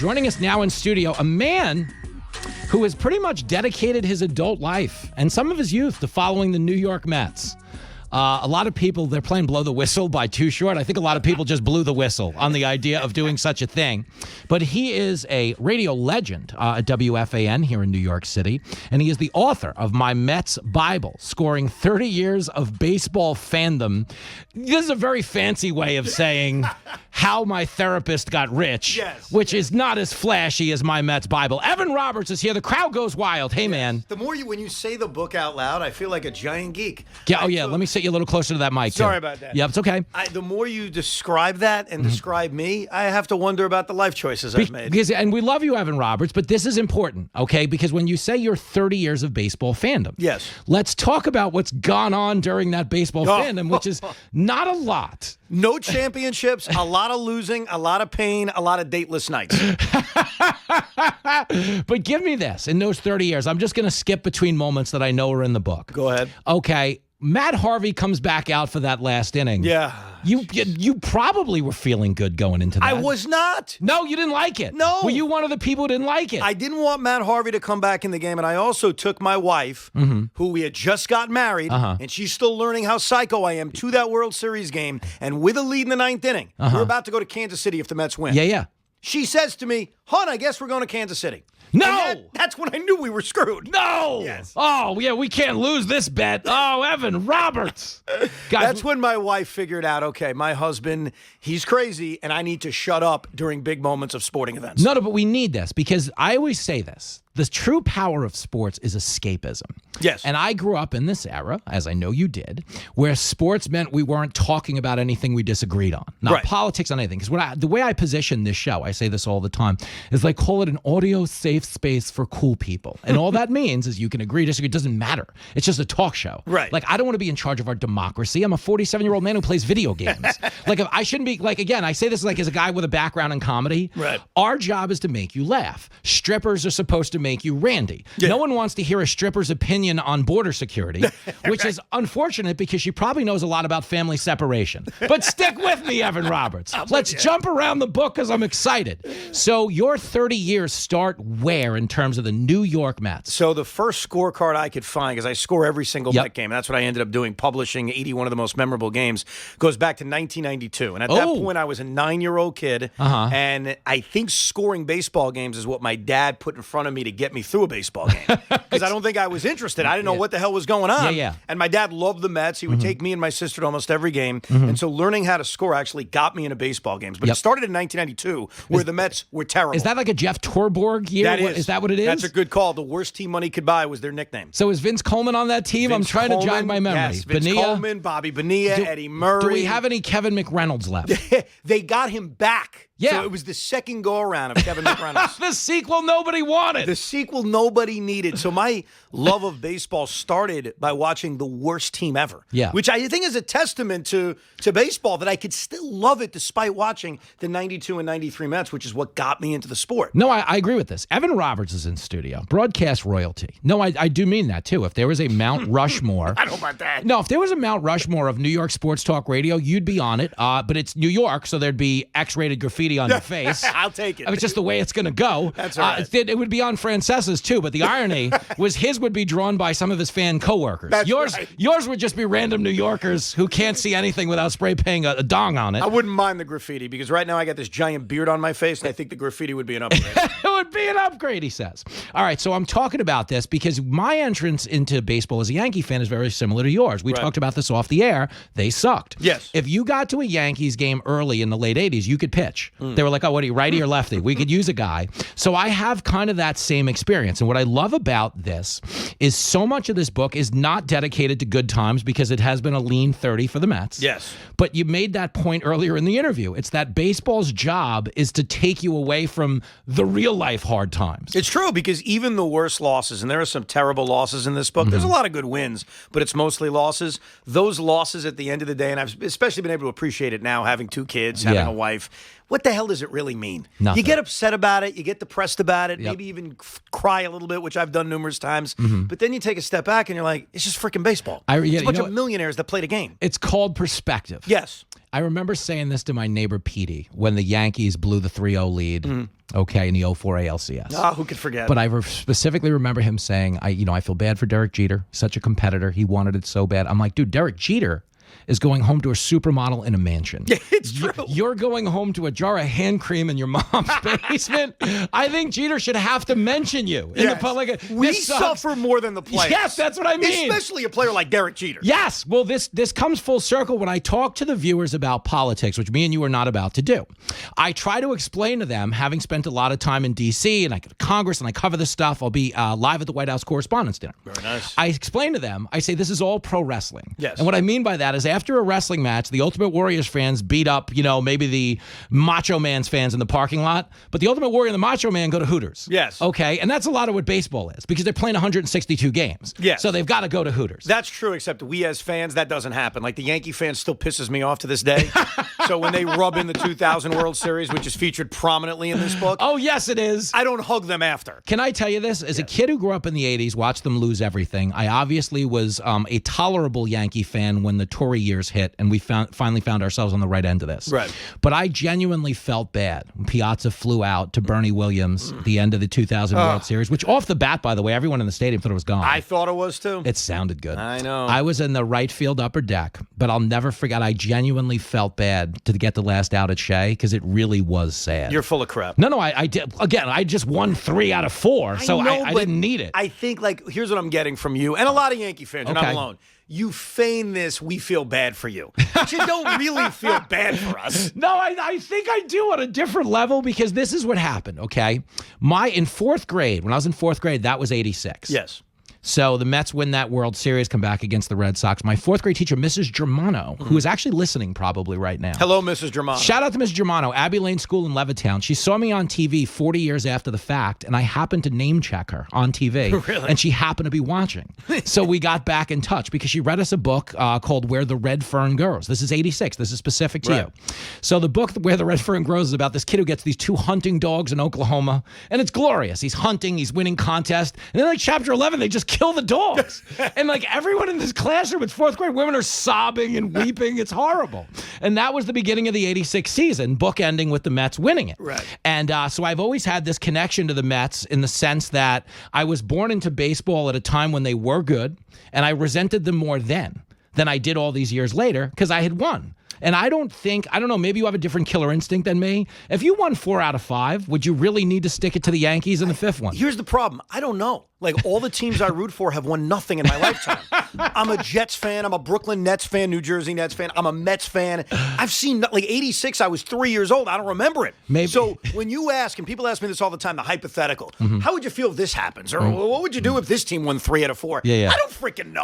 Joining us now in studio, a man who has pretty much dedicated his adult life and some of his youth to following the New York Mets. A lot of people, they're playing Blow the Whistle by Too Short. I think a lot of people just blew the whistle on the idea of doing such a thing. But he is a radio legend at WFAN here in New York City, and he is the author of My Mets Bible, scoring 30 years of baseball fandom. This is a very fancy way of saying how my therapist got rich, which is not as flashy as My Mets Bible. Evan Roberts is here. The crowd goes wild. Hey, man. The more when you say the book out loud, I feel like a giant geek. Yeah, let me sit you a little closer to that mic. Sorry about that. Yeah, it's okay. The more you describe that and describe me, I have to wonder about the life choices I've made. And we love you, Evan Roberts, but this is important, okay? Because when you say you're 30 years of baseball fandom, yes, let's talk about what's gone on during that baseball fandom, which is not a lot. No championships, a lot of losing, a lot of pain, a lot of dateless nights. But give me this. In those 30 years, I'm just going to skip between moments that I know are in the book. Go ahead. Okay. Matt Harvey comes back out for that last inning. Yeah. You probably were feeling good going into that. I was not. No, you didn't like it. No. Were you one of the people who didn't like it? I didn't want Matt Harvey to come back in the game, and I also took my wife, who we had just got married, and she's still learning how psycho I am, to that World Series game, and with a lead in the ninth inning. We're about to go to Kansas City if the Mets win. Yeah. She says to me, hon, I guess we're going to Kansas City. No! That's when I knew we were screwed. No! Yes. Oh, yeah, we can't lose this bet. Oh, Evan Roberts. Guys, that's when my wife figured out, okay, my husband, he's crazy, and I need to shut up during big moments of sporting events. No, but we need this because I always say this. The true power of sports is escapism. Yes. And I grew up in this era, as I know you did, where sports meant we weren't talking about anything we disagreed on. Not politics on anything. Because the way I position this show, I say this all the time, is like call it an audio safe space for cool people. And all that means is you can agree, disagree. It doesn't matter. It's just a talk show. Right. Like, I don't want to be in charge of our democracy. I'm a 47-year-old man who plays video games. Like, if I shouldn't be, like, again, I say this like as a guy with a background in comedy. Right. Our job is to make you laugh. Strippers are supposed to make you randy. Yeah. No one wants to hear a stripper's opinion on border security, which is unfortunate because she probably knows a lot about family separation. But stick with me, Evan Roberts. Let's jump around the book because I'm excited. So your 30 years start where in terms of the New York Mets? So the first scorecard I could find, because I score every single Met game, and that's what I ended up doing, publishing 81 of the most memorable games, goes back to 1992. And at that point, I was a 9-year-old kid, and I think scoring baseball games is what my dad put in front of me to get me through a baseball game. Because I don't think I was interested. I didn't know what the hell was going on. And my dad loved the Mets. He would take me and my sister to almost every game. And so learning how to score actually got me into baseball games. But it started in 1992, where the Mets were terrible. Is that like a Jeff Torborg year? That is. Is that what it is? That's a good call. The worst team money could buy was their nickname. So is Vince Coleman on that team? I'm trying to jog my memory. Yes, Vince Coleman, Bobby Bonilla, Eddie Murray. Do we have any Kevin McReynolds left? They got him back. Yeah. So it was the second go-around of Kevin McReynolds. The sequel nobody wanted. The sequel nobody needed. So my love of baseball started by watching the worst team ever. Yeah. Which I think is a testament to baseball, that I could still love it despite watching the 92 and 93 Mets, which is what got me into the sport. No, I agree with this. Evan Roberts is in studio. Broadcast royalty. No, I do mean that, too. If there was a Mount Rushmore. I don't want that. No, if there was a Mount Rushmore of New York sports talk radio, you'd be on it. But it's New York, so there'd be X-rated graffiti on your face. I'll take it. I mean, it's just the way it's going to go. That's right. It would be on Francesa's, too, but the irony was his would be drawn by some of his fan coworkers. That's yours would just be random New Yorkers who can't see anything without spray painting a dong on it. I wouldn't mind the graffiti, because right now I got this giant beard on my face, and I think the graffiti would be an upgrade. It would be an upgrade, he says. All right, so I'm talking about this because my entrance into baseball as a Yankee fan is very similar to yours. We talked about this off the air. They sucked. Yes. If you got to a Yankees game early in the late 80s, you could pitch. They were like, oh, what are you, righty or lefty? We could use a guy. So I have kind of that same experience. And what I love about this is so much of this book is not dedicated to good times because it has been a lean 30 for the Mets. Yes. But you made that point earlier in the interview. It's that baseball's job is to take you away from the real life hard times. It's true, because even the worst losses, and there are some terrible losses in this book, there's a lot of good wins, but it's mostly losses. Those losses at the end of the day, and I've especially been able to appreciate it now, having 2 kids, having a wife, what the hell does it really mean? Nothing. You get upset about it. You get depressed about it. Yep. Maybe even cry a little bit, which I've done numerous times. But then you take a step back and you're like, it's just freaking baseball. It's a bunch of millionaires that played a game. It's called perspective. Yes. I remember saying this to my neighbor Petey when the Yankees blew the 3-0 lead, in the 04 ALCS. Ah, who could forget? But I specifically remember him saying, I feel bad for Derek Jeter. Such a competitor. He wanted it so bad. I'm like, dude, Derek Jeter is going home to a supermodel in a mansion. Yeah, it's true. You're going home to a jar of hand cream in your mom's basement. I think Jeter should have to mention you in the public. We suffer more than the players. Yes, that's what I mean. Especially a player like Derek Jeter. Yes. Well, this comes full circle when I talk to the viewers about politics, which me and you are not about to do. I try to explain to them, having spent a lot of time in D.C. and I go to Congress and I cover this stuff. I'll be live at the White House Correspondents' Dinner. Very nice. I explain to them, I say, this is all pro wrestling. Yes. And what I mean by that is after a wrestling match, the Ultimate Warriors fans beat up, maybe the Macho Man's fans in the parking lot, but the Ultimate Warrior and the Macho Man go to Hooters. Yes. Okay, and that's a lot of what baseball is because they're playing 162 games. Yes. So they've got to go to Hooters. That's true, except we as fans, that doesn't happen. Like the Yankee fans still pisses me off to this day. So when they rub in the 2000 World Series, which is featured prominently in this book. Oh, yes, it is. I don't hug them after. Can I tell you this? As a kid who grew up in the 80s, watched them lose everything, I obviously was a tolerable Yankee fan when the Tory years hit and we finally found ourselves on the right end of this. Right. But I genuinely felt bad when Piazza flew out to Bernie Williams at the end of the 2000 World Series, which off the bat, by the way, everyone in the stadium thought it was gone. I thought it was too. It sounded good. I know. I was in the right field upper deck, but I'll never forget, I genuinely felt bad to get the last out at Shea because it really was sad. You're full of crap. No, I did. Again, I just won 3 out of 4, so I didn't need it. I think, here's what I'm getting from you, and a lot of Yankee fans, you're not alone. You feign this, we feel bad for you. But you don't really feel bad for us. No, I think I do on a different level because this is what happened, okay? In 4th grade, when I was in 4th grade, that was 86. Yes. So the Mets win that World Series, come back against the Red Sox. My 4th grade teacher, Mrs. Germano, who is actually listening probably right now. Hello, Mrs. Germano. Shout out to Mrs. Germano, Abbey Lane School in Levittown. She saw me on TV 40 years after the fact, and I happened to name check her on TV. Really? And she happened to be watching. So we got back in touch because she read us a book called Where the Red Fern Grows. This is 86. This is specific to you. So the book Where the Red Fern Grows is about this kid who gets these 2 hunting dogs in Oklahoma, and it's glorious. He's hunting, he's winning contests, and then chapter 11, they just kill the dogs. And everyone in this classroom, it's 4th grade, women are sobbing and weeping. It's horrible. And that was the beginning of the 86 season, book ending with the Mets winning it. Right. And so I've always had this connection to the Mets in the sense that I was born into baseball at a time when they were good, and I resented them more then than I did all these years later because I had won. And I don't know, maybe you have a different killer instinct than me. If you won 4 out of 5, would you really need to stick it to the Yankees in the 5th one? Here's the problem. I don't know. All the teams I root for have won nothing in my lifetime. I'm a Jets fan. I'm a Brooklyn Nets fan, New Jersey Nets fan. I'm a Mets fan. I've seen, 86, I was 3 years old. I don't remember it. Maybe. So when you ask, and people ask me this all the time, the hypothetical, how would you feel if this happens? Or what would you do if this team won 3 out of 4? Yeah. I don't freaking know.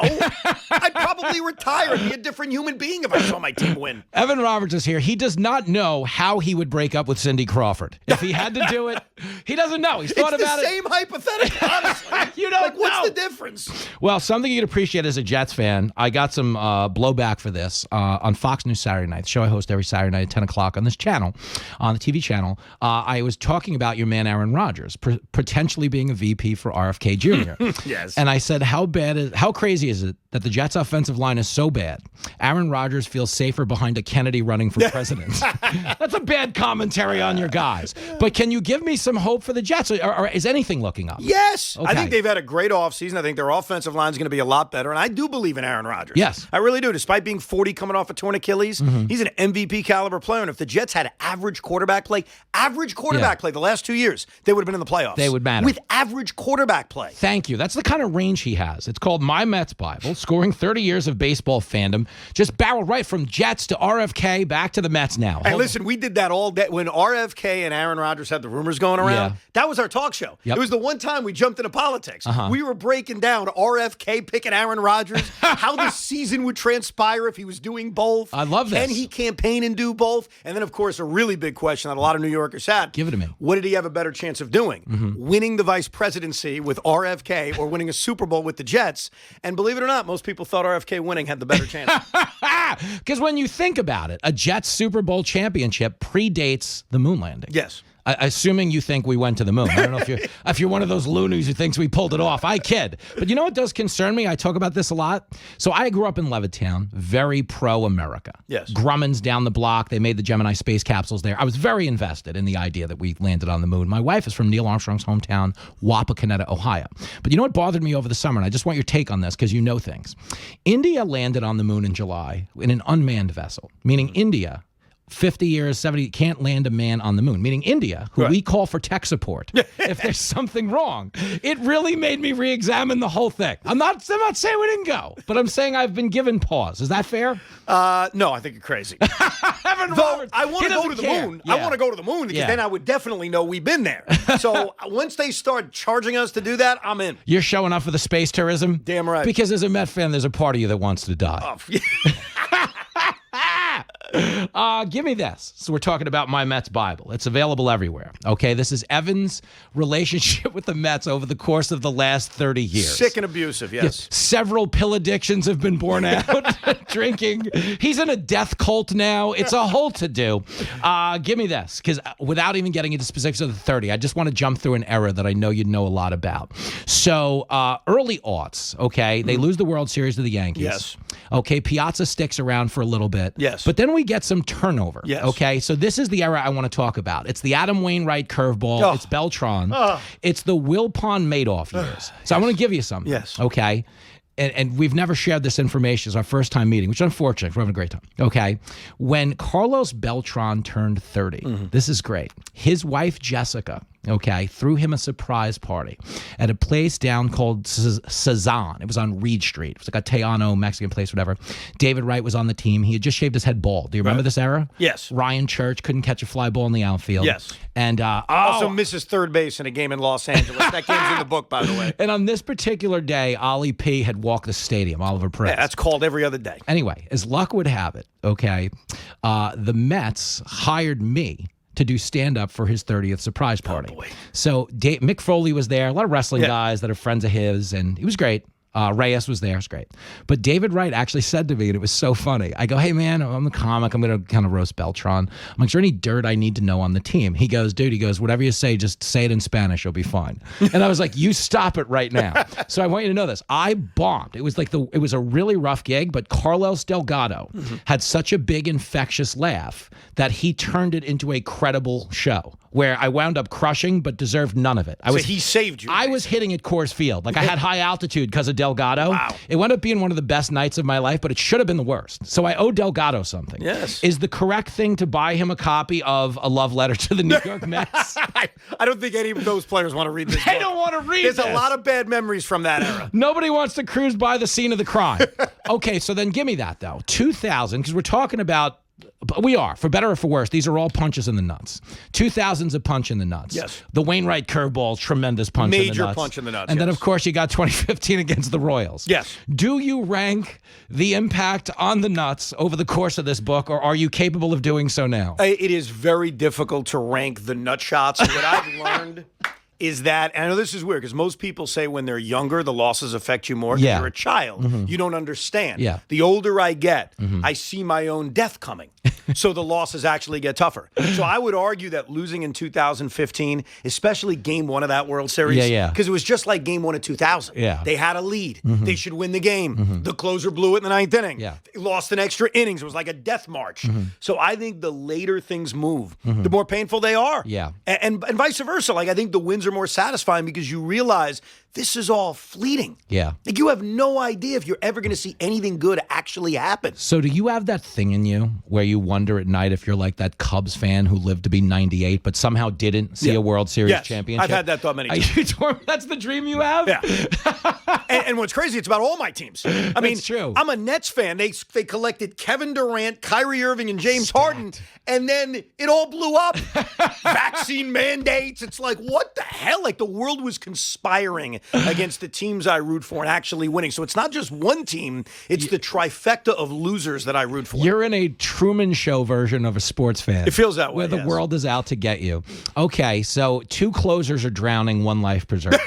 I'd probably retire and be a different human being if I saw my team win. Evan Roberts is here. He does not know how he would break up with Cindy Crawford. If he had to do it, he doesn't know. He's thought about it. It's the same hypothetical, honestly. You don't know. What's the difference? Well, something you'd appreciate as a Jets fan, I got some blowback for this on Fox News Saturday night, the show I host every Saturday night at 10 o'clock on this channel, on the TV channel. I was talking about your man Aaron Rodgers potentially being a VP for RFK Jr. Yes. And I said, how crazy is it that the Jets' offensive line is so bad, Aaron Rodgers feels safer behind a Kennedy running for president? That's a bad commentary on your guys. But can you give me some hope for the Jets? Or is anything looking up? Yes. Okay. I think they've had a great offseason. I think their offensive line is going to be a lot better. And I do believe in Aaron Rodgers. Yes. I really do. Despite being 40 coming off a torn Achilles, he's an MVP caliber player. And if the Jets had average quarterback play the last 2 years, they would have been in the playoffs. They would matter. With average quarterback play. Thank you. That's the kind of range he has. It's called My Mets Bible, scoring 30 years of baseball fandom. Just barrel right from Jets to RFK, back to the Mets now. And listen, we did that all day. When RFK and Aaron Rodgers had the rumors going around, that was our talk show. Yep. It was the one time we jumped into politics. We were breaking down RFK picking Aaron Rodgers, how the season would transpire if he was doing both. I love this. Can he campaign and do both? And then, of course, a really big question that a lot of New Yorkers had. Give it to me. What did he have a better chance of doing? Winning the vice presidency with RFK or winning a Super Bowl with the Jets? And believe it or not, most people thought RFK winning had the better chance. Because when you think think about it. A Jets Super Bowl championship predates the moon landing. Yes. Assuming you think we went to the moon. I don't know if you're one of those loonies who thinks we pulled it off. I kid. But you know what does concern me? I talk about this a lot. So I grew up in Levittown, very pro-America. Yes. Grumman's down the block. They made the Gemini space capsules there. I was very invested in the idea that we landed on the moon. My wife is from Neil Armstrong's hometown, Wapakoneta, Ohio. But you know what bothered me over the summer? And I just want your take on this because you know things. India landed on the moon in July in an unmanned vessel, meaning India 50 years, 70, can't land a man on the moon, meaning India, who we call for tech support, if there's something wrong. It really made me re-examine the whole thing. I'm not saying we didn't go, but I'm saying I've been given pause. Is that fair? No, I think you're crazy. Though I want to go to the moon. Yeah. I want to go to the moon because then I would definitely know we've been there. So once they start charging us to do that, I'm in. You're showing up for the space tourism? Damn right. Because as a Met fan, there's a part of you that wants to die. Oh, Give me this. So we're talking about My Mets Bible. It's available everywhere. Okay, this is Evan's relationship with the Mets over the course of the last 30 years. Sick and abusive, yes. Several pill addictions have been born out. Drinking. He's in a death cult now. It's a whole to-do. Give me this, because without even getting into specifics of the 30, I just want to jump through an era that I know you'd know a lot about. So early aughts, okay, they lose the World Series to the Yankees. Yes. Okay, Piazza sticks around for a little bit. Yes. But then we get some turnover. Yes. Okay, so this is the era I want to talk about. It's the Adam Wainwright curveball. Oh. It's Beltran. It's the Wilpon Madoff years. So I want to give you something. Yes. Okay. And we've never shared this information. It's our first time meeting, which is unfortunate. We're having a great time. Okay. When Carlos Beltran turned 30, this is great. His wife, Jessica, okay, threw him a surprise party at a place down called Cezanne. It was on Reed Street. It was like a Tejano Mexican place, whatever. David Wright was on the team. He had just shaved his head bald. Do you remember this era? Yes. Ryan Church couldn't catch a fly ball in the outfield. Yes. And also misses third base in a game in Los Angeles. That game's in the book, by the way. And on this particular day, Ollie P had walked the stadium, Oliver Perez. Yeah, that's called every other day. Anyway, as luck would have it, okay, the Mets hired me to do stand-up for his 30th surprise party. Oh, boy. So Mick Foley was there, a lot of wrestling guys that are friends of his, and he was great. Reyes was there. It's great. But David Wright actually said to me, and it was so funny. I go, hey, man, I'm the comic. I'm going to kind of roast Beltran. I'm like, is there any dirt I need to know on the team? He goes, dude, whatever you say, just say it in Spanish. You'll be fine. And I was like, you stop it right now. So I want you to know this. I bombed. It was like it was a really rough gig, but Carlos Delgado had such a big infectious laugh that he turned it into a credible show where I wound up crushing but deserved none of it. He saved you. I was hitting at Coors Field. Like I had high altitude because of Delgado. Wow. It wound up being one of the best nights of my life, but it should have been the worst. So I owe Delgado something. Yes. Is the correct thing to buy him a copy of A Love Letter to the New York Mets? I don't think any of those players want to read this They book. don't want to read There's this. a lot of bad memories from that era. Nobody wants to cruise by the scene of the crime. Okay, so then give me that, though. 2000, because we're talking about, we are, for better or for worse, these are all punches in the nuts. 2000's a punch in the nuts. Yes. The Wainwright curveball, tremendous punch in the nuts. Major punch in the nuts, And then, yes. of course, you got 2015 against the Royals. Yes. Do you rank the impact on the nuts over the course of this book, or are you capable of doing so now? It is very difficult to rank the nut shots. What I've learned is that, and I know this is weird because most people say when they're younger, the losses affect you more. 'Cause you're a child. You don't understand. Yeah. The older I get, I see my own death coming. So the losses actually get tougher. So I would argue that losing in 2015, especially game one of that World Series, because it was just like game one of 2000. Yeah. They had a lead. They should win the game. The closer blew it in the ninth inning. Yeah. They lost in extra innings. It was like a death march. So I think the later things move, the more painful they are. Yeah. And vice versa. Like I think the wins are more satisfying because you realize this is all fleeting. Yeah. Like you have no idea if you're ever going to see anything good actually happen. So do you have that thing in you where you wonder at night if you're like that Cubs fan who lived to be 98 but somehow didn't see a World Series championship? I've had that thought many times. That's the dream you have? Yeah. and what's crazy, it's about all my teams. I mean, true. I'm a Nets fan. They collected Kevin Durant, Kyrie Irving, and James Harden, and then it all blew up. Vaccine mandates. It's like, what the hell? Like the world was conspiring against the teams I root for and actually winning. So it's not just one team. It's the trifecta of losers that I root for. You're in a Truman Show version of a sports fan. It feels that way, where the world is out to get you. Okay, so two closers are drowning, one life preserving.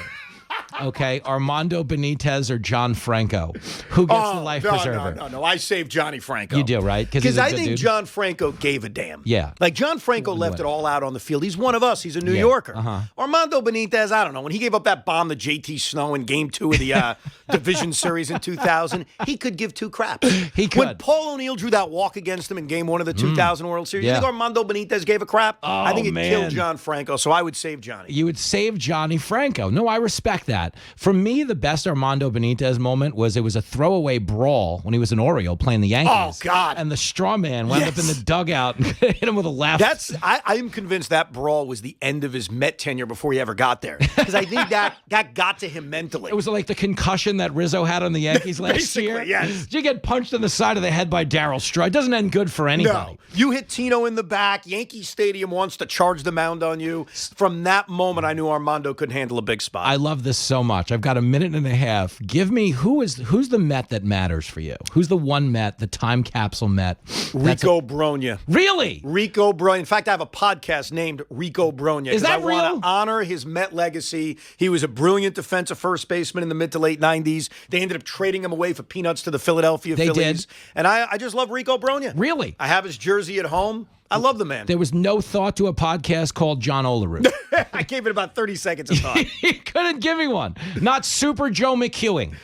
Okay, Armando Benitez or John Franco? Who gets the life preserver? No. I saved Johnny Franco. You do, right? Because I think John Franco gave a damn. Yeah. Like, John Franco left it all out on the field. He's one of us. He's a New Yorker. Armando Benitez, I don't know. When he gave up that bomb to JT Snow in Game 2 of the Division Series in 2000, he could give two craps. He could. When Paul O'Neill drew that walk against him in Game 1 of the 2000 World Series, you think Armando Benitez gave a crap? I think it killed John Franco, so I would save Johnny. You would save Johnny Franco. No, I respect that. For me, the best Armando Benitez moment was it was a throwaway brawl when he was an Oriole playing the Yankees. Oh, God. And the straw man wound up in the dugout and hit him with a left. I'm convinced that brawl was the end of his Met tenure before he ever got there. Because I think that got to him mentally. It was like the concussion that Rizzo had on the Yankees last year. Yes. Did you get punched in the side of the head by Darryl Straw? It doesn't end good for anybody. No. You hit Tino in the back. Yankee Stadium wants to charge the mound on you. From that moment, I knew Armando couldn't handle a big spot. I love this so much. I've got a minute and a half. Give me who's the Met that matters for you? Who's the one Met, the time capsule Met? Rico Brogna. Really? Rico Brogna. In fact, I have a podcast named Rico Brogna. Is that real? I want to honor his Met legacy. He was a brilliant defensive first baseman in the mid to late 90s. They ended up trading him away for peanuts to the Philadelphia Phillies. Did. And I just love Rico Brogna. Really? I have his jersey at home. I love the man. There was no thought to a podcast called John Olerud. I gave it about 30 seconds of thought. He couldn't give me one. Not Super Joe McEwing.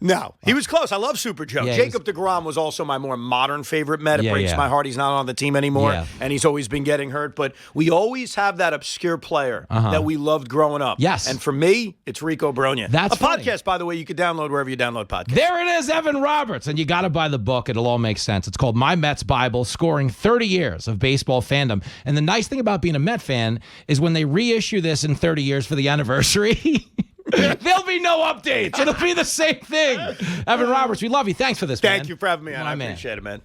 No, he was close. I love Super Joe. Yeah, Jacob deGrom was also my more modern favorite Met. It breaks my heart he's not on the team anymore, and he's always been getting hurt. But we always have that obscure player that we loved growing up. Yes. And for me, it's Rico Brogna. That's a funny. podcast, by the way, you could download wherever you download podcasts. There it is, Evan Roberts. And you got to buy the book. It'll all make sense. It's called My Mets Bible, Scoring 30 Years of Baseball Fandom. And the nice thing about being a Met fan is when they reissue this in 30 years for the anniversary, there'll be no updates. It'll be the same thing. Evan Roberts, we love you. Thanks for this, man. Thank you for having me on. I appreciate it, man.